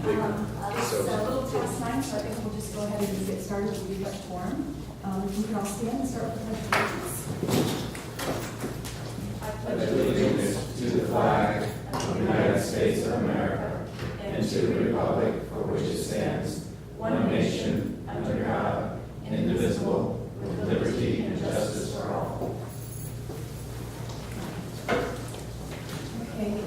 It's a little past 9, so I think we'll just go ahead and get started with the quorum. If you can all stand and start with the pledge of allegiance. I pledge allegiance to the flag of the United States of America and to the republic for which it stands, one nation, under God, indivisible, with liberty and justice for all. Okay,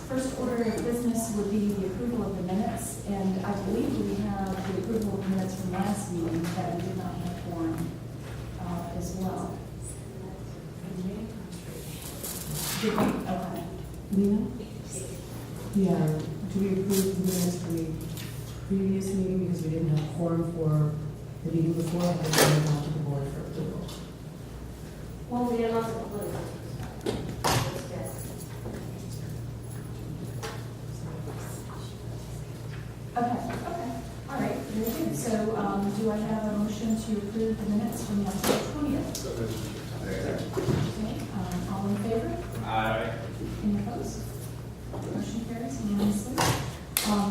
first order of business would be the approval of the minutes, and I believe we have the approval of the minutes from last meeting that we did not have quorum as well. Did we? Okay. Nina? Yeah, do we approve the minutes from the previous meeting because we didn't have quorum for the meeting before, and then we went to the board for approval? Well, we are not approved. Okay, all right, very good. So do I have a motion to approve the minutes from October 20th? Okay, all in favor? Aye. Any opposed? Motion carries unanimously.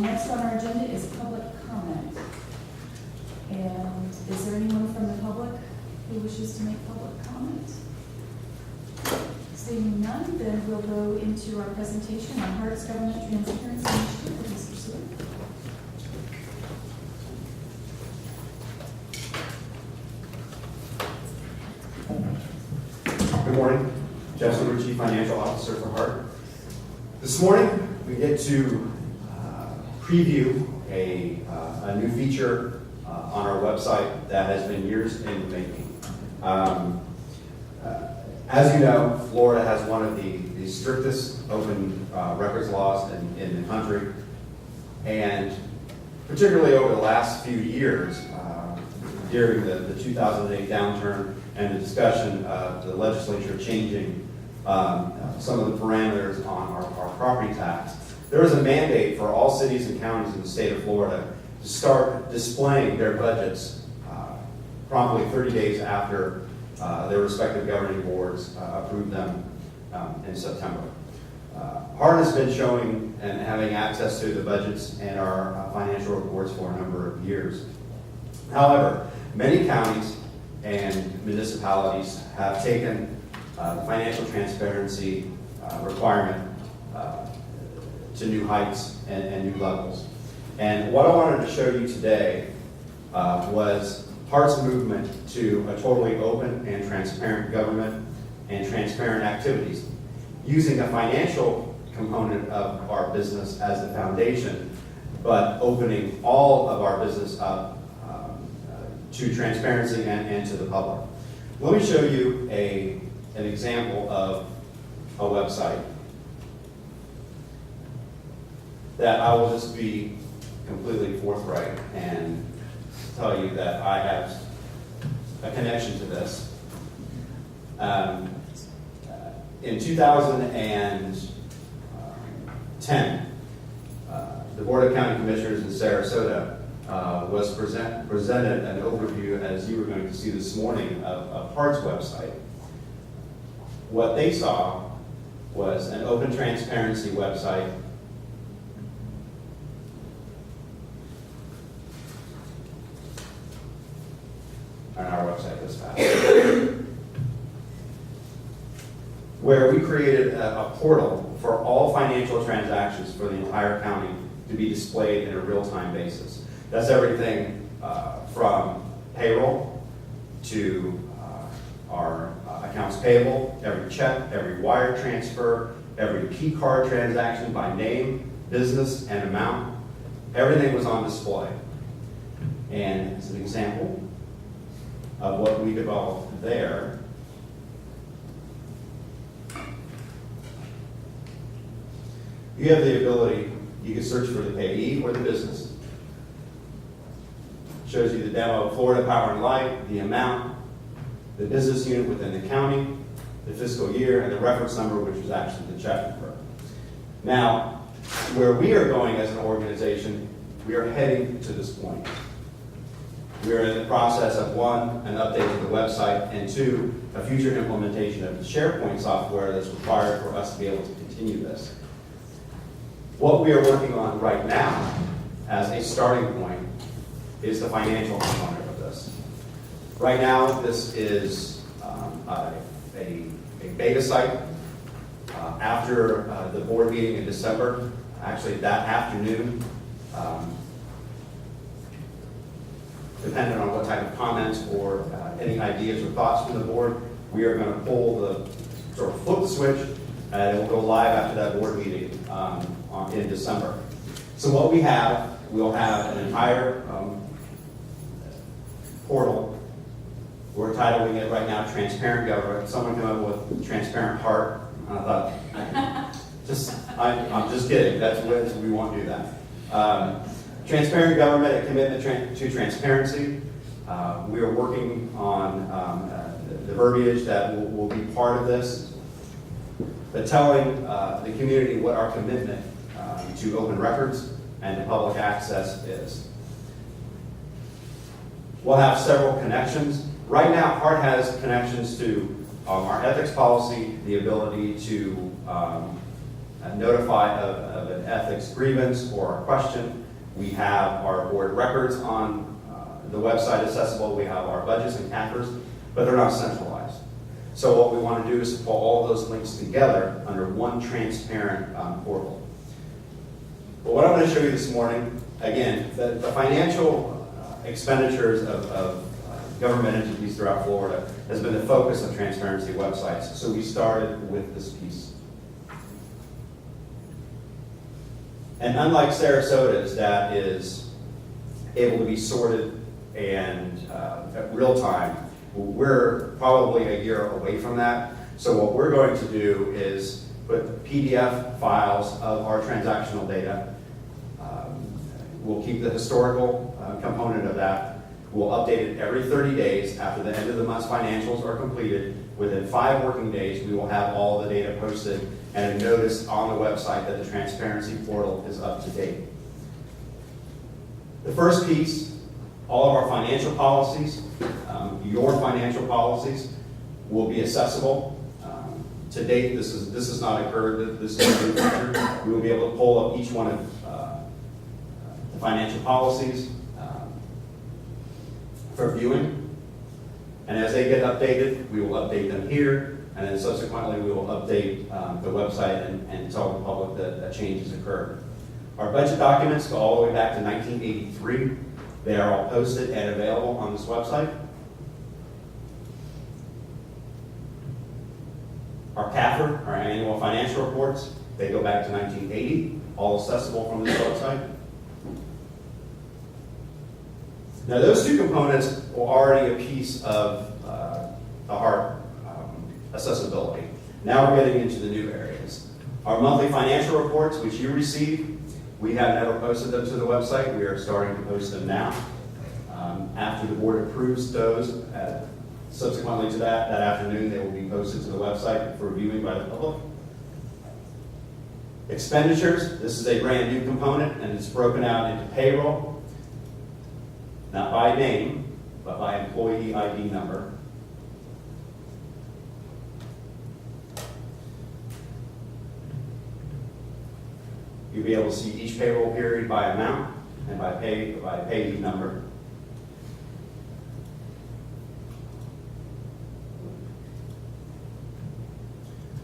Next on our agenda is public comment. And is there anyone from the public who wishes to make public comment? Seeing none, then we'll go into our presentation on HART's Government Transparency Initiative with Mr. Seward. Good morning, Jeff Seward, Chief Financial Officer for HART. This morning, we get to preview a new feature on our website that has been years in the making. As you know, Florida has one of the strictest open records laws in the country, and particularly over the last few years, during the 2008 downturn and the discussion of the legislature changing some of the parameters on our property tax, there is a mandate for all cities and counties in the state of Florida to start displaying their budgets promptly 30 days after their respective governing boards approved them in September. HART has been showing and having access to the budgets and our financial reports for a number of years. However, many counties and municipalities have taken the financial transparency requirement to new heights and new levels. And what I wanted to show you today was HART's movement to a totally open and transparent government and transparent activities, using a financial component of our business as the foundation, but opening all of our business up to transparency and to the public. Let me show you an example of a website that I will just be completely forthright and tell you that I have a connection to this. In 2010, the Board of County Commissioners in Sarasota was presented an overview, as you were going to see this morning, of HART's website. What they saw was an open transparency website on our website this past, where we created a portal for all financial transactions for the entire county to be displayed in a real-time basis. That's everything from payroll to our accounts payable, every check, every wire transfer, every key card transaction by name, business, and amount. Everything was on display. And as an example of what we developed there, you have the ability, you can search for the payee or the business. Shows you the demo of Florida Power and Light, the amount, the business unit within the county, the fiscal year, and the reference number, which is actually the check number. Now, where we are going as an organization, we are heading to this point. We are in the process of, one, an update to the website, and two, a future implementation of the SharePoint software that's required for us to be able to continue this. What we are working on right now as a starting point is the financial component of this. Right now, this is a beta site. After the board meeting in December, actually that afternoon, depending on what type of comments or any ideas or thoughts from the board, we are going to flip the switch, and it will go live after that board meeting in December. So what we'll have an entire portal. We're titling it right now Transparent Government. Someone came up with Transparent HART. I thought, I'm just kidding. That's what we won't do that. Transparent government, a commitment to transparency. We are working on the verbiage that will be part of this, but telling the community what our commitment to open records and to public access is. We'll have several connections. Right now, HART has connections to our ethics policy, the ability to notify of an ethics grievance or a question. We have our board records on the website accessible. We have our budgets and CAFRs, but they're not centralized. So what we want to do is pull all those links together under one transparent portal. But what I'm going to show you this morning, again, the financial expenditures of government entities throughout Florida has been the focus of transparency websites. So we started with this piece. And unlike Sarasota's, that is able to be sorted and at real time, we're probably a year away from that. So what we're going to do is put PDF files of our transactional data. We'll keep the historical component of that. We'll update it every 30 days after the end of the month's financials are completed. Within 5 working days, we will have all the data posted and a notice on the website that the transparency portal is up to date. The first piece, all of our financial policies, your financial policies, will be accessible. To date, this has not occurred. This is a new feature. We will be able to pull up each one of the financial policies for viewing. And as they get updated, we will update them here, and then subsequently we will update the website and tell the public that changes occurred. Our budget documents go all the way back to 1983. They are all posted and available on this website. Our CAFR, our annual financial reports, they go back to 1980, all accessible from this website. Now those two components are already a piece of the HART accessibility. Now we're getting into the new areas. Our monthly financial reports, which you receive, we have never posted them to the website. We are starting to post them now. After the board approves those, subsequently to that afternoon, they will be posted to the website for viewing by the public. Expenditures, this is a brand new component, and it's broken out into payroll, not by name, but by employee ID number. You'll be able to see each payroll period by amount and by payee number.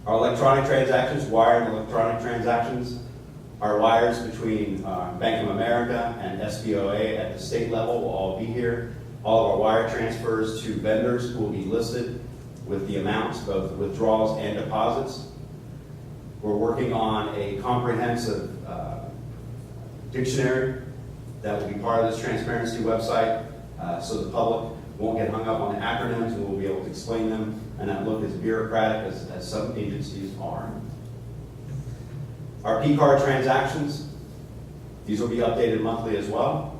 Our electronic transactions, wire and electronic transactions, our wires between Bank of America and SBOA at the state level will all be here. All of our wire transfers to vendors will be listed with the amounts, both withdrawals and deposits. We're working on a comprehensive dictionary that will be part of this transparency website, so the public won't get hung up on the acronyms, and we'll be able to explain them and not look as bureaucratic as some agencies are. Our P-card transactions, these will be updated monthly as well.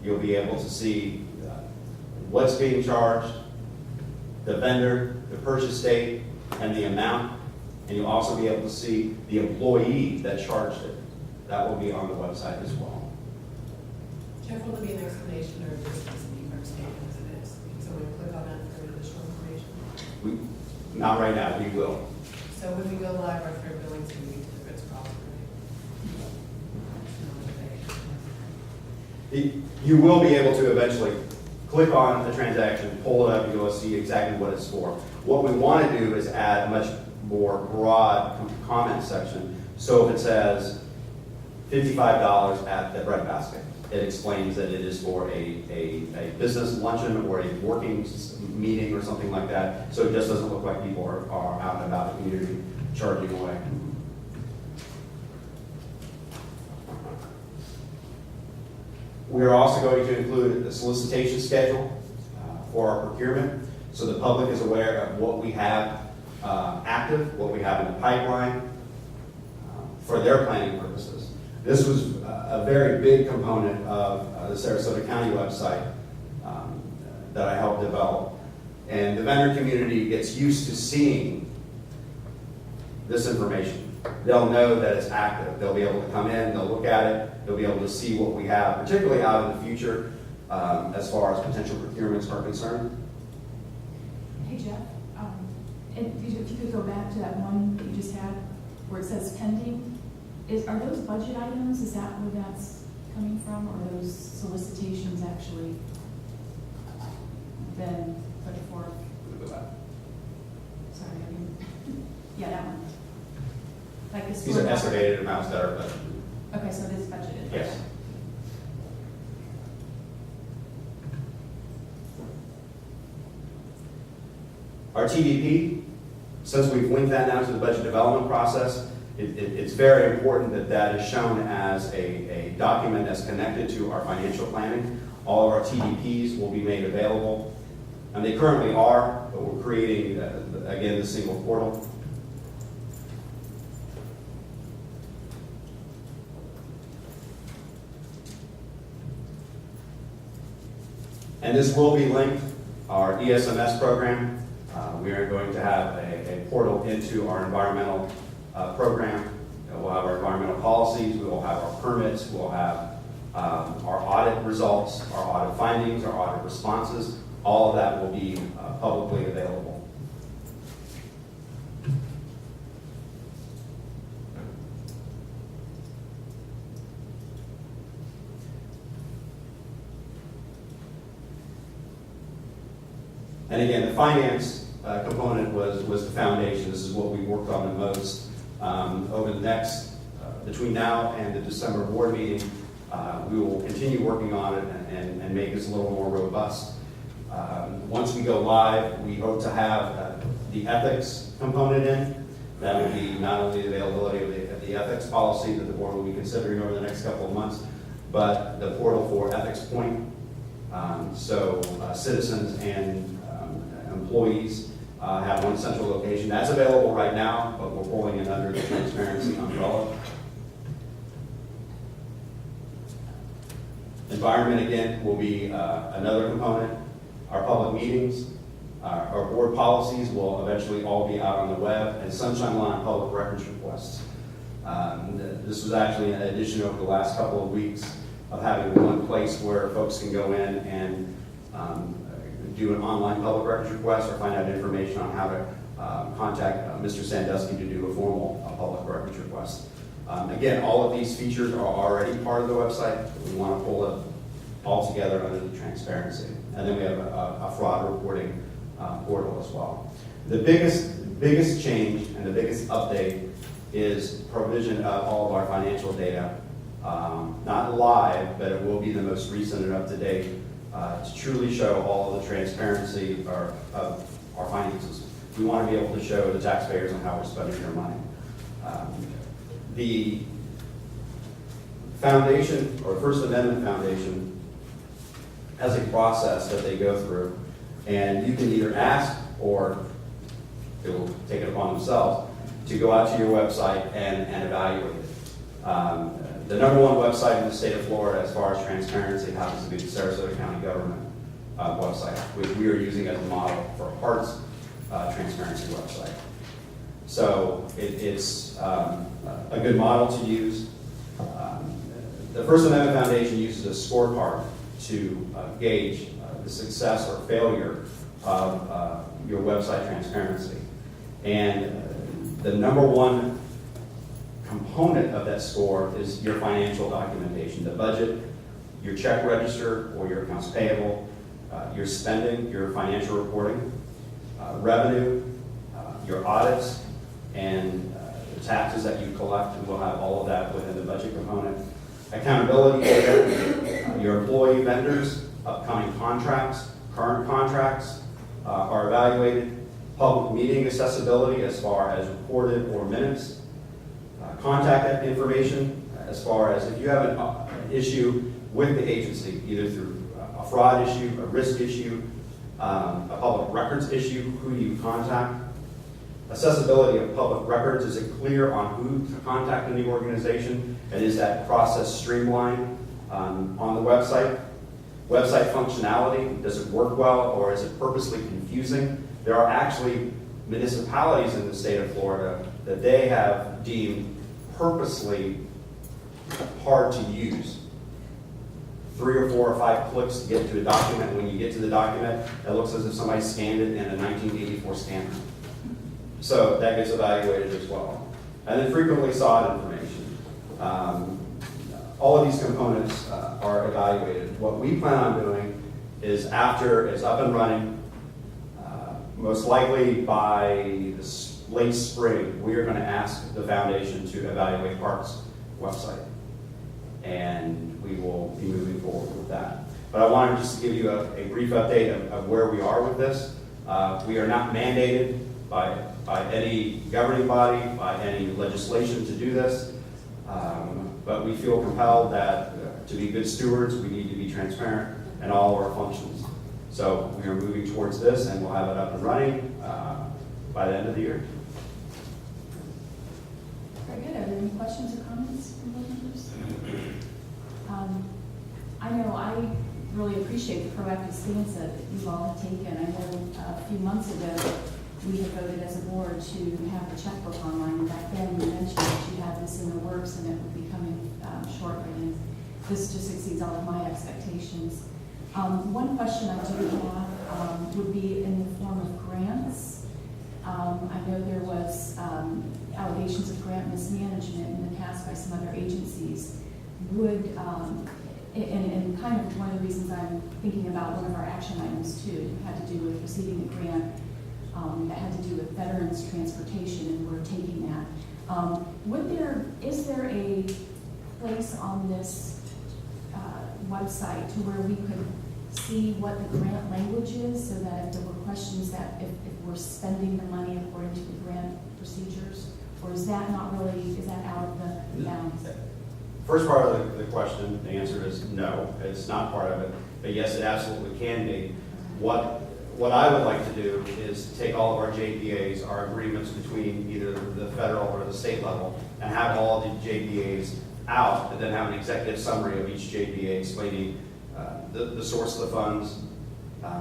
You'll be able to see what's being charged, the vendor, the purchase date, and the amount. And you'll also be able to see the employee that charged it. That will be on the website as well. Jeff, will there be an explanation or just a P-card statement as it is? So we click on that for additional information? Not right now, we will. So when we go live, our third billing is going to be if it's proper. You will be able to eventually click on the transaction, pull it up, and you'll see exactly what it's for. What we want to do is add a much more broad comment section. So if it says $55 at the breadbasket, it explains that it is for a business luncheon or a working meeting or something like that. So it just doesn't look like people are out and about the community charging away. We are also going to include the solicitation schedule for our procurement, so the public is aware of what we have active, what we have in the pipeline for their planning purposes. This was a very big component of the Sarasota County website that I helped develop. And the vendor community gets used to seeing this information. They'll know that it's active. They'll be able to come in, they'll look at it, they'll be able to see what we have, particularly out in the future as far as potential procurements are concerned. Hey Jeff, and if you could go back to that one that you just had where it says pending, are those budget items, is that where that's coming from, or are those solicitations actually been put forth? Sorry, I mean, yeah, that one. Like the These are estimated amounts that are budgeted. Okay, so it is budgeted. Yes. Our TDP, since we've linked that now to the budget development process, it's very important that that is shown as a document that's connected to our financial planning. All of our TDPs will be made available, and they currently are, but we're creating, again, the single portal. And this will be linked, our ESMS program. We are going to have a portal into our environmental program. We'll have our environmental policies, we will have our permits, we'll have our audit results, our audit findings, our audit responses. All of that will be publicly available. And again, the finance component was the foundation. This is what we worked on the most. Over the next, between now and the December board meeting, we will continue working on it and make this a little more robust. Once we go live, we hope to have the ethics component in. That will be not only the availability of the ethics policy that the board will be considering over the next couple of months, but the portal for Ethics Point. So citizens and employees have one central location. That's available right now, but we're pulling it under the transparency umbrella. Environment, again, will be another component. Our public meetings, our board policies will eventually all be out on the web, and Sunshine Law public records requests. This was actually an addition over the last couple of weeks of having one place where folks can go in and do an online public records request or find out information on how to contact Mr. Sandusky to do a formal public records request. Again, all of these features are already part of the website. We want to pull it all together under the transparency. And then we have a fraud reporting portal as well. The biggest change and the biggest update is provision of all of our financial data. Not live, but it will be the most recent and up-to-date to truly show all of the transparency of our finances. We want to be able to show the taxpayers on how we're spending their money. The foundation, or First Amendment Foundation, has a process that they go through, and you can either ask or they will take it upon themselves to go out to your website and evaluate it. The number one website in the state of Florida as far as transparency happens to be the Sarasota County government website, which we are using as a model for HART's transparency website. So it's a good model to use. The First Amendment Foundation uses a scorecard to gauge the success or failure of your website transparency. And the number one component of that score is your financial documentation, the budget, your check register or your accounts payable, your spending, your financial reporting, revenue, your audits, and the taxes that you collect, and we'll have all of that within the budget component. Accountability data, your employee vendors, upcoming contracts, current contracts are evaluated. Public meeting accessibility as far as recorded or minutes. Contact information as far as if you have an issue with the agency, either through a fraud issue, a risk issue, a public records issue, who do you contact? Accessibility of public records, is it clear on who to contact in the organization, and is that process streamlined on the website? Website functionality, does it work well or is it purposely confusing? There are actually municipalities in the state of Florida that they have deemed purposely hard to use. 3 or 4 or 5 clicks to get to a document. When you get to the document, it looks as if somebody scanned it in a 1984 scanner. So that gets evaluated as well. And then frequently sought information. All of these components are evaluated. What we plan on doing is after it's up and running, most likely by the late spring, we are going to ask the foundation to evaluate HART's website. And we will be moving forward with that. But I wanted just to give you a brief update of where we are with this. We are not mandated by any governing body, by any legislation to do this. But we feel compelled that to be good stewards, we need to be transparent in all of our functions. So we are moving towards this, and we'll have it up and running by the end of the year. Very good. Are there any questions or comments from board members? I know I really appreciate the proactive stance that you all have taken. I know a few months ago, we had voted as a board to have the checkbook online. And back then, you mentioned that you had this in the works and it would be coming shortly. And this just exceeds all of my expectations. One question I do have would be in the form of grants. I know there was allegations of grant mismanagement in the past by some other agencies. Would, and kind of one of the reasons I'm thinking about one of our action items too, had to do with receiving a grant that had to do with veterans transportation, and we're taking that. Is there a place on this website to where we could see what the grant language is, so that if there were questions that if we're spending the money according to the grant procedures, or is that not really, is that out of the bounds? First part of the question, the answer is no, it's not part of it. But yes, it absolutely can be. What I would like to do is take all of our JPAs, our agreements between either the federal or the state level, and have all the JPAs out, and then have an executive summary of each JPA explaining the source of the funds,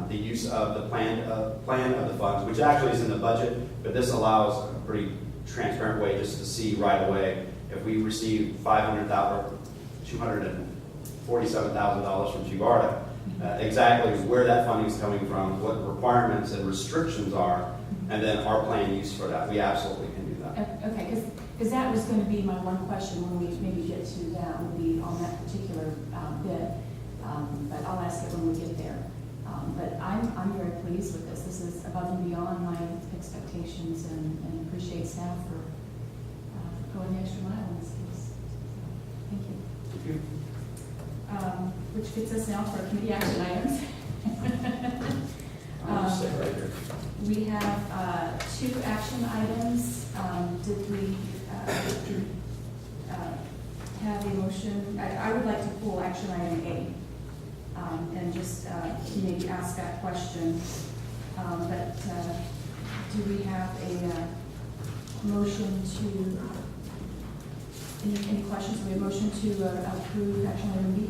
the use of the plan of the funds, which actually is in the budget, but this allows a pretty transparent way just to see right away if we receive $247,000 from GBARDA, exactly where that funding is coming from, what the requirements and restrictions are, and then our plan use for that. We absolutely can do that. Okay, because that was going to be my one question when we maybe get to that, would be on that particular bit. But I'll ask it when we get there. But I'm very pleased with this. This is above and beyond my expectations, and appreciate staff for going the extra mile in this case. Thank you. Thank you. Which gets us now for committee action items. I'll just sit right here. We have 2 action items. Did we have a motion? I would like to pull action item A and just maybe ask that question. But do we have a motion to, any questions? Do we have a motion to approve action item B?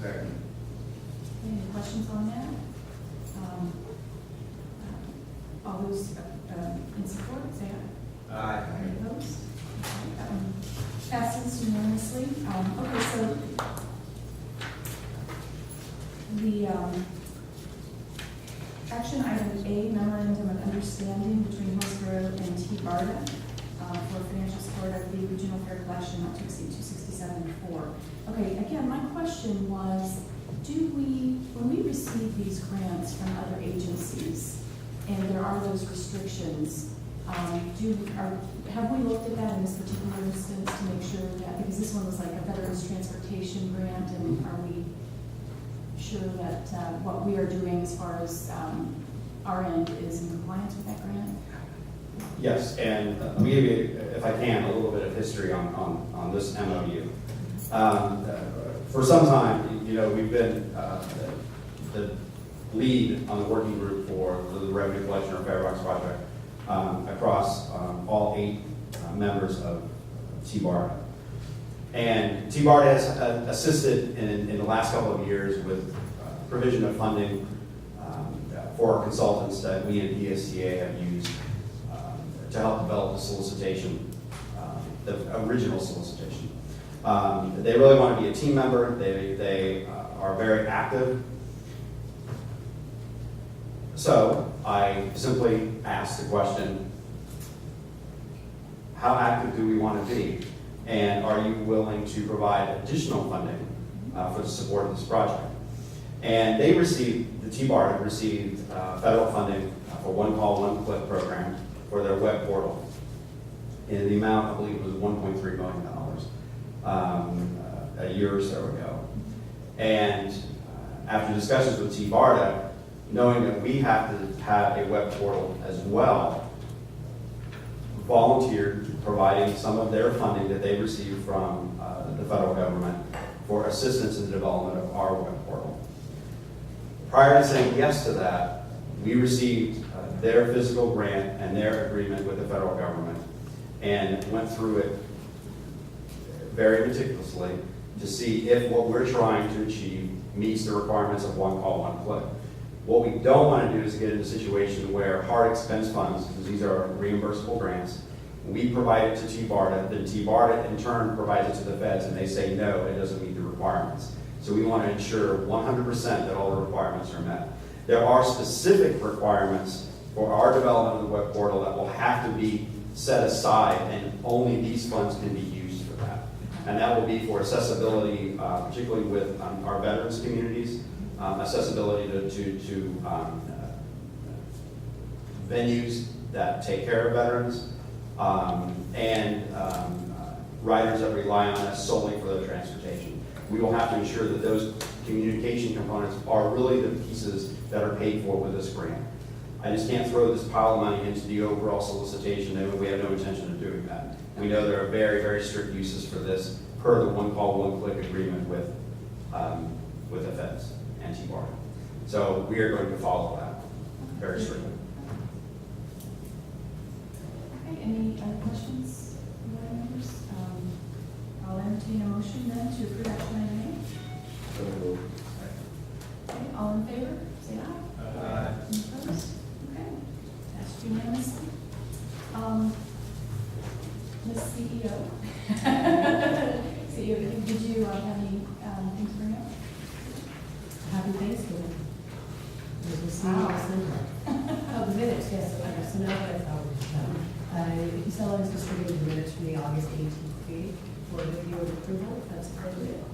Second. Any questions on that? All those in support, say aye. Aye. Any opposed? Okay, that one passes unanimously. Okay, so the action item A, memorandum of understanding between Hillsborough and GBARDA for financial support of the regional fair collection not to exceed $267,500. before. Okay, again, my question was, when we receive these grants from other agencies, and there are those restrictions, have we looked at that in this particular instance to make sure that, because this one was like a veterans transportation grant, and are we sure that what we are doing as far as our end is in compliance with that grant? Yes, and let me give you, if I can, a little bit of history on this MOU. For some time, you know, we've been the lead on the working group for the revenue collection or Fairbox project across all 8 members of TBARTA. And TBARTA has assisted in the last couple of years with provision of funding for our consultants that we at ESTA have used to help develop the solicitation, the original solicitation. They really want to be a team member. They are very active. So I simply asked the question, how active do we want to be? And are you willing to provide additional funding for the support of this project? And they received, the TBARTA received federal funding for One Call, One Click program for their web portal in the amount, I believe it was $1.3 million a year or so ago. And after discussions with TBARTA, knowing that we have to have a web portal as well, volunteered providing some of their funding that they received from the federal government for assistance in the development of our web portal. Prior to saying yes to that, we received their physical grant and their agreement with the federal government and went through it very meticulously to see if what we're trying to achieve meets the requirements of One Call, One Click. What we don't want to do is get in a situation where HART expense funds, because these are reimbursable grants, we provide it to TBARTA, then TBARTA in turn provides it to the feds, and they say, no, it doesn't meet the requirements. So we want to ensure 100% that all the requirements are met. There are specific requirements for our development of the web portal that will have to be set aside, and only these funds can be used for that. And that will be for accessibility, particularly with our veterans communities, accessibility to venues that take care of veterans, and riders that rely on us solely for their transportation. We will have to ensure that those communication components are really the pieces that are paid for with this grant. I just can't throw this pile of money into the overall solicitation, and we have no intention of doing that. We know there are very, very strict uses for this per the One Call, One Click agreement with the feds and TBARTA. So we are going to follow that very strictly. Okay, any other questions, board members? I'll entertain a motion then to approve action item A. Okay, all in favor, say aye. Any opposed? Okay, passed unanimously. Ms. CEO. CEO, did you have any things to bring up? Happy Thanksgiving. We'll see you Wow. next Sunday. Oh, the minutes, yes, okay, so now that Casella has distributed the minutes from the August 18th meeting for review and approval, if that's appropriate.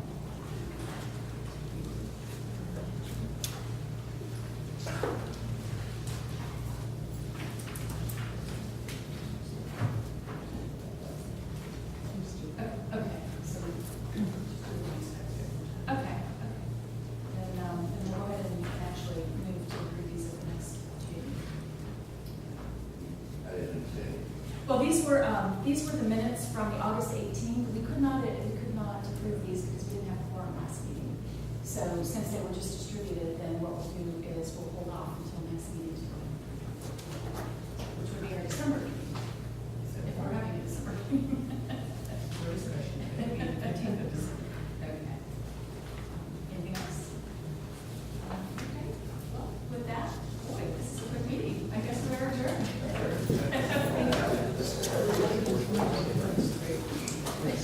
Okay, so, okay. Then we'll go ahead and actually move to approve these at the next meeting. I didn't say. Well, these were the minutes from the August 18th. We could not approve these because we didn't have a quorum last meeting. So since they were just distributed, then what we'll do is we'll hold off until next meeting, which would be our December meeting. So if we're having a December meeting. Okay. Anything else? Okay. Well, with that, boy, this is a quick meeting. I guess we're adjourned. Thank you.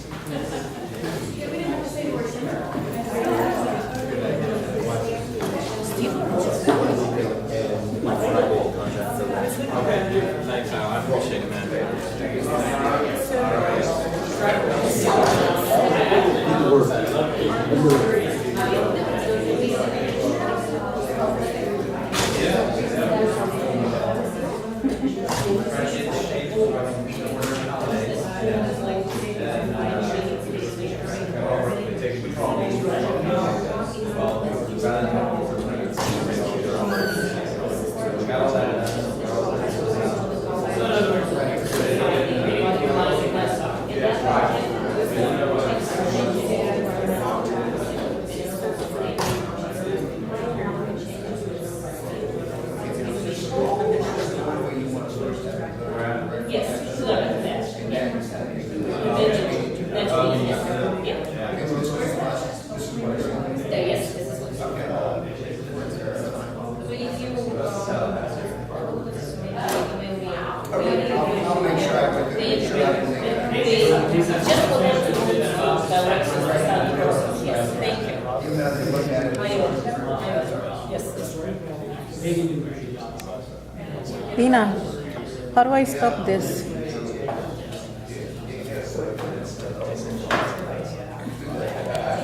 Yes, so that's yes, this is what. So if you I'll make sure I put the, make sure I can just go down to the directions for the person. Yes, thank you. even though they look at it. I will. Yes, Lina, how do I stop this?